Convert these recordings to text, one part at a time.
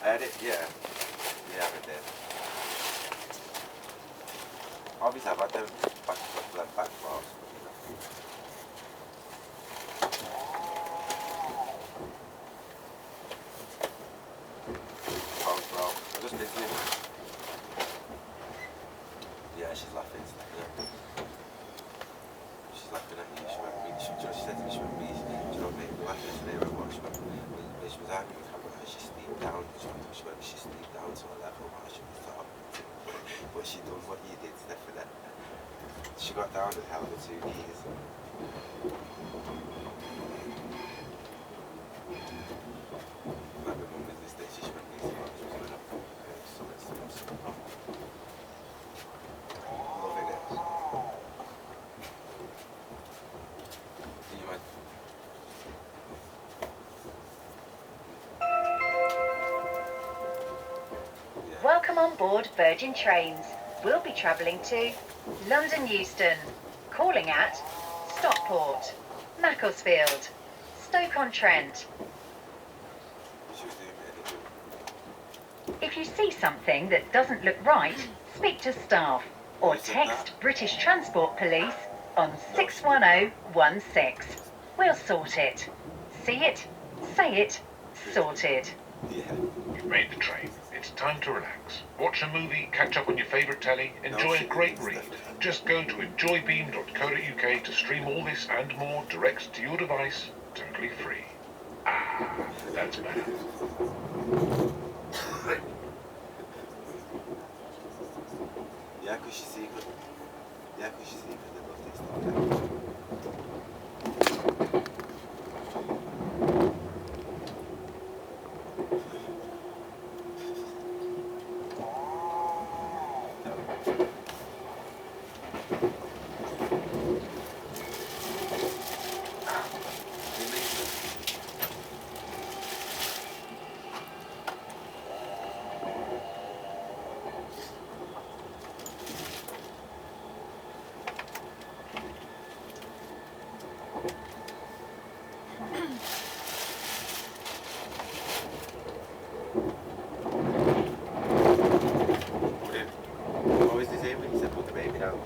had it, yeah. Yeah, I did. Obviously, I've had them back bars. Oh, well, I just listening. Yeah, she's laughing. She's laughing at me. She went me. She said to me, she went me. Do you know what I mean? Last yesterday, when she was arguing with her, she steamed down. She steamed down to a level where she was top. But she done what you did, Stephanie. She got down and held her 2 knees. Like my mum was listening, she went me. She was going up. Something. Loving it. Do you mind? Yeah. Welcome on board Virgin Trains. We'll be travelling to London Euston, calling at Stockport, Macclesfield, Stoke-on-Trent. If you see something that doesn't look right, speak to staff or text British Transport Police on 61016. We'll sort it. See it, say it, sorted. Yeah. You've made the train. It's time to relax. Watch a movie, catch up on your favourite telly, enjoy a great read. Just go to enjoybeam.co.uk to stream all this and more direct to your device, totally free. Ah, that's better. Yeah, because she's secret. Yeah, because she's secret. They love this stuff. What was the same when you said put the baby down?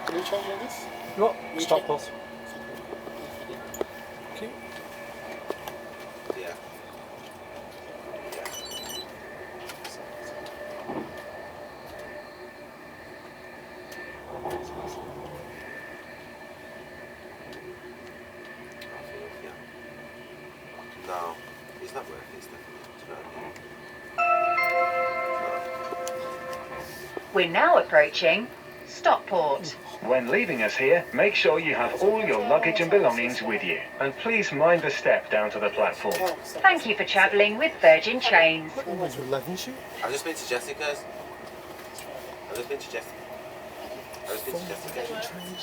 Can you change all this? What? Stockport. Okay. Yeah. No, it's not worth it, Stephanie. We're now approaching Stockport. When leaving us here, make sure you have all your luggage and belongings with you. And please mind the step down to the platform. Thank you for travelling with Virgin Trains. Always with love, isn't I've just been to Jessica's.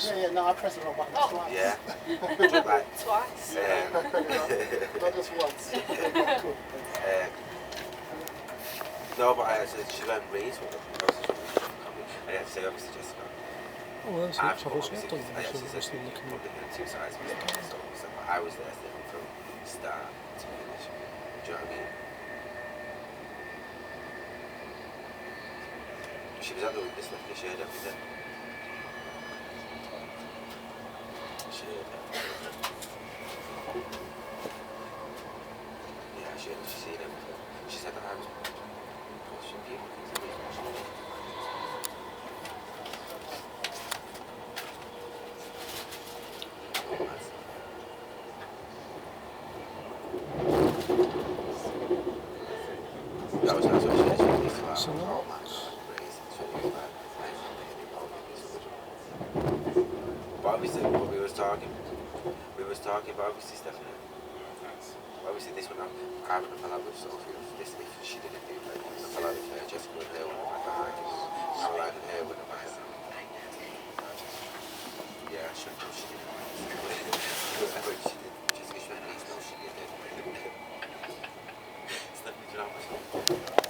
Yeah, no, I pressed the wrong button twice. Yeah. Like, Twice. Not just once. Cool. no, but I said she went race with them. I had to say obviously Jessica. Oh, well, that's it. I've Travel's obviously, not done. I actually said Obviously, looking probably the two sides of the story, so I was there from start to finish. Do you know what I mean? She was at the witness left, she heard everything. She heard everything. Yeah, she seen everything. She said that I was pushing people into the emotional. That was what she said. so Oh what? my god, crazy. But obviously, what we was talking about, obviously, Stephanie. Obviously, this one, I wouldn't have fell out with Sophie if she didn't do it. I fell out with her, Jessica with her, one of my arguments. Caroline and her, one of my yeah, I should know she did. Whatever she did, Jessica should at least know she did it. Stephanie, do you know how much?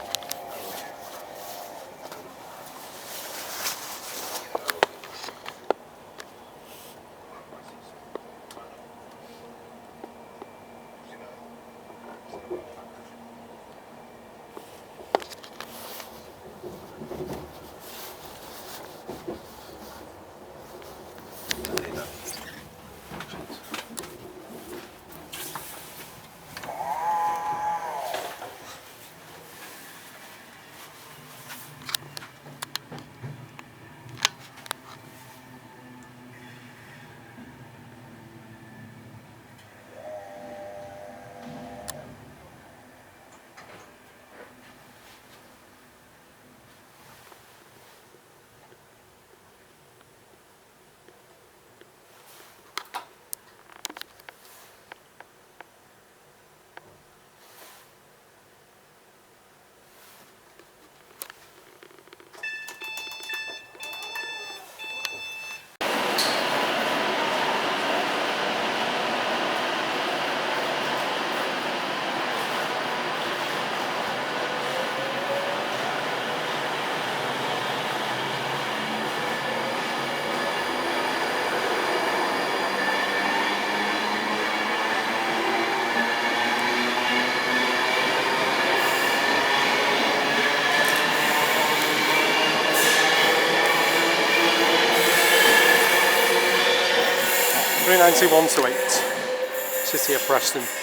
$391 to 8. City of Preston.